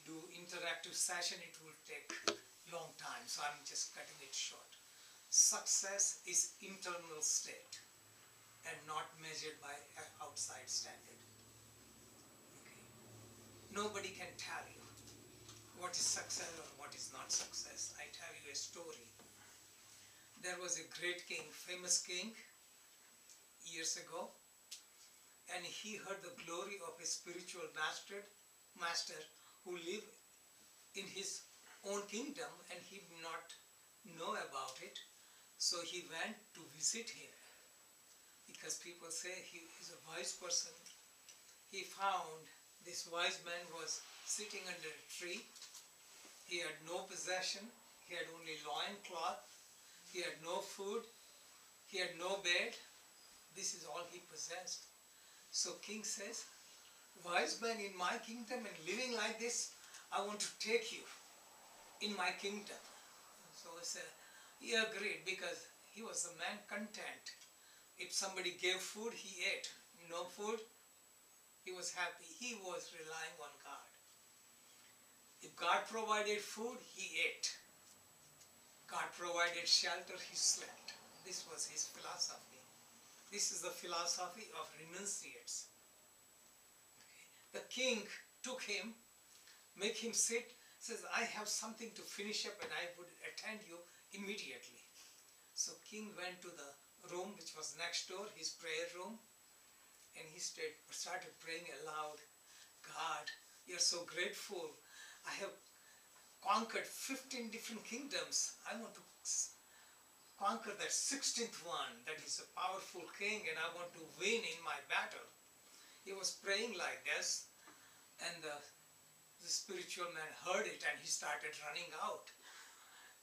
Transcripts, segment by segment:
do interactive session, it will take long time, so I'm just cutting it short. Success is internal state and not measured by an outside standard. Okay. Nobody can tell you what is success or what is not success. I tell you a story. There was a great king, famous king, years ago, and he heard the glory of a spiritual master who lived in his own kingdom, and he did not know about it. So he went to visit him, because people say he is a wise person. He found this wise man was sitting under a tree. He had no possession. He had only loincloth. He had no food. He had no bed. This is all he possessed. So king says, wise man in my kingdom and living like this, I want to take you in my kingdom. So he agreed, because he was a man content. If somebody gave food, he ate. No food, he was happy. He was relying on God. If God provided food, he ate. God provided shelter, he slept. This was his philosophy. This is the philosophy of renunciates. The king took him, make him sit, says, I have something to finish up and I would attend you immediately. So king went to the room which was next door, his prayer room, and he started praying aloud. God, you're so grateful. I have conquered 15 different kingdoms. I want to conquer that 16th one, that is a powerful king, and I want to win in my battle. He was praying like this, and the spiritual man heard it, and he started running out.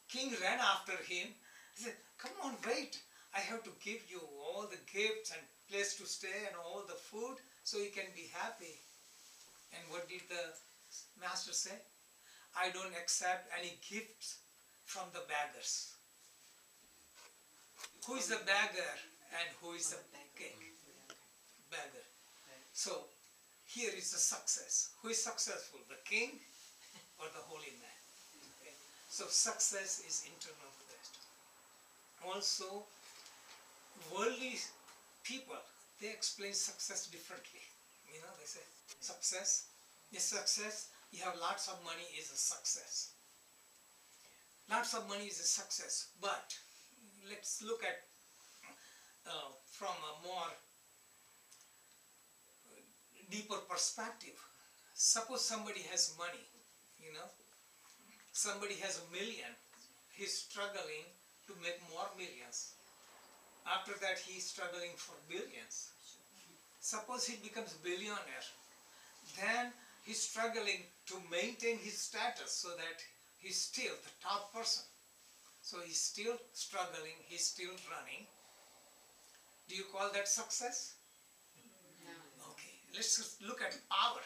King ran after him. He said, come on, wait. I have to give you all the gifts and place to stay and all the food so you can be happy. And what did the master say? I don't accept any gifts from the beggars. Who is the beggar and who is the king? Beggar. So here is the success. Who is successful, the king or the holy man? Okay. So success is internal first. Also, worldly people, they explain success differently. You know, they say success is success. You have lots of money is a success. Lots of money is a success. But let's look at from a more deeper perspective. Suppose somebody has money, you know, somebody has $1 million. He's struggling to make more millions. After that, he's struggling for billions. Suppose he becomes billionaire, then he's struggling to maintain his status so that he's still the top person. So he's still struggling, he's still running. Do you call that success? No. Okay, let's just look at power.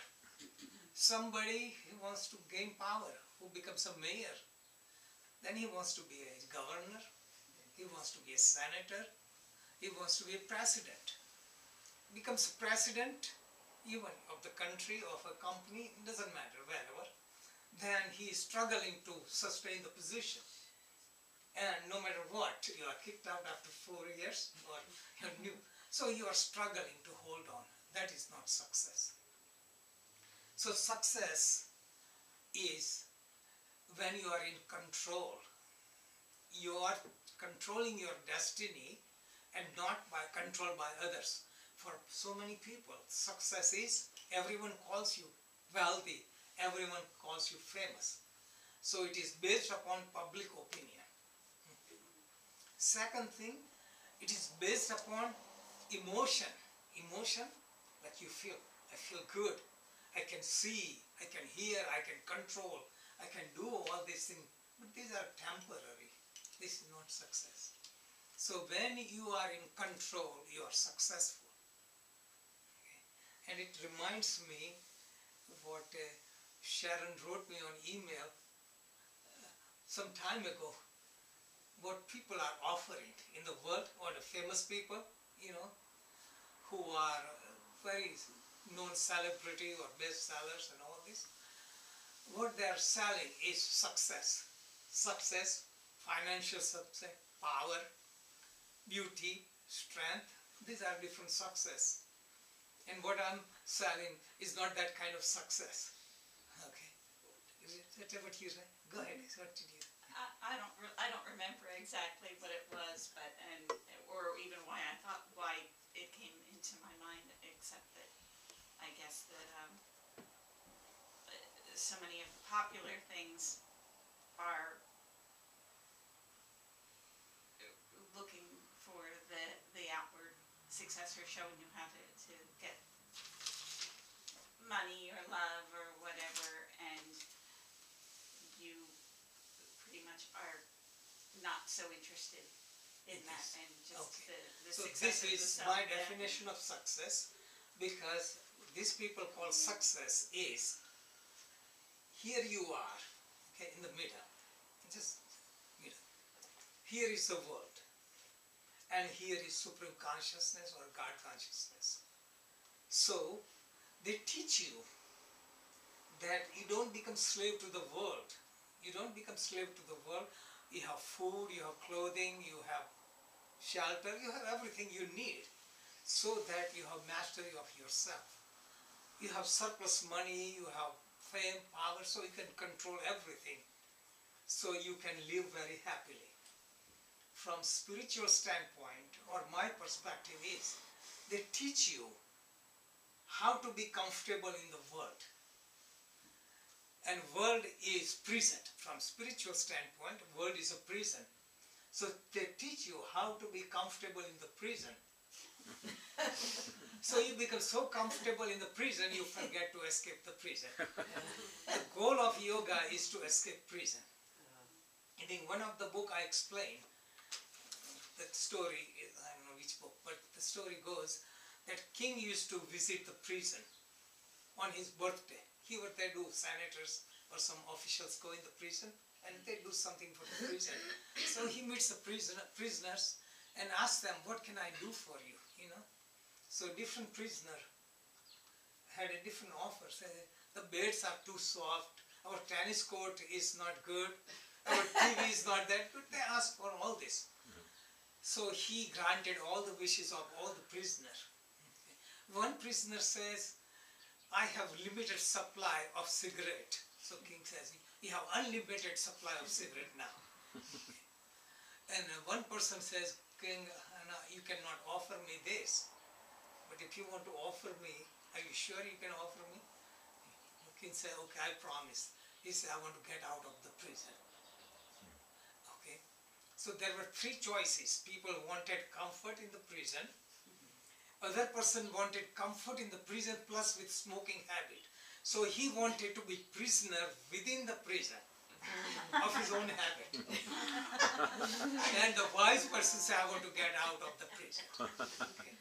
Somebody who wants to gain power, who becomes a mayor, then he wants to be a governor, he wants to be a senator, he wants to be a president. Becomes president even of the country, of a company, it doesn't matter, wherever. Then he is struggling to sustain the position. And no matter what, you are kicked out after 4 years or you're new. So you are struggling to hold on. That is not success. So success is when you are in control. You are controlling your destiny and not controlled by others. For so many people, success is everyone calls you wealthy, everyone calls you famous. So it is based upon public opinion. Second thing, it is based upon emotion. Emotion, like you feel. I feel good. I can see, I can hear, I can control, I can do all these things. But these are temporary. This is not success. So when you are in control, you are successful. Okay. And it reminds me of what Sharon wrote me on email some time ago. What people are offering in the world, or the famous people, you know, who are very known celebrity or bestsellers and all this. What what they are selling is success. Success, financial success, power, beauty, strength. These are different success. And what I'm selling is not that kind of success. Okay. Is that what you say? Go ahead. What did you? I don't remember exactly what it was, but or even why it came into my mind, except that I guess that so many of the popular things are looking for the outward success, or showing you how to get money or love or whatever, and you pretty much are not so interested in that, and just Okay. the So success this of the is self. my definition of success, because these people call success is, here you are, okay, in the middle, just middle. Here is the world, and here is supreme consciousness or God consciousness. So they teach you that you don't become slave to the world. You don't become slave to the world. You have food, you have clothing, you have shelter, you have everything you need, so that you have mastery of yourself. You have surplus money, you have fame, power, so you can control everything. So you can live very happily. From spiritual standpoint, or my perspective is, they teach you how to be comfortable in the world. And world is prison. From spiritual standpoint, world is a prison. So they teach you how to be comfortable in the prison. So you become so comfortable in the prison, you forget to escape the prison. The goal of yoga is to escape prison. And in one of the book I explained, that story, I don't know which book, but the story goes that king used to visit the prison on his birthday. Here what they do, senators or some officials go in the prison and they do something for the prison. So he meets the prisoners and asks them, what can I do for you, you know? So different prisoner had a different offer. Say, the beds are too soft, our tennis court is not good, our TV is not that good. They asked for all this. So he granted all the wishes of all the prisoners. One prisoner says, I have limited supply of cigarette. So king says, you have unlimited supply of cigarette now. And one person says, king, you cannot offer me this, but if you want to offer me, are you sure you can offer me? The king said, okay, I promise. He said, I want to get out of the prison. Okay. So there were three choices. People wanted comfort in the prison. Other person wanted comfort in the prison plus with smoking habit. So he wanted to be prisoner within the prison of his own habit. And the wise person said, I want to get out of the prison. Okay.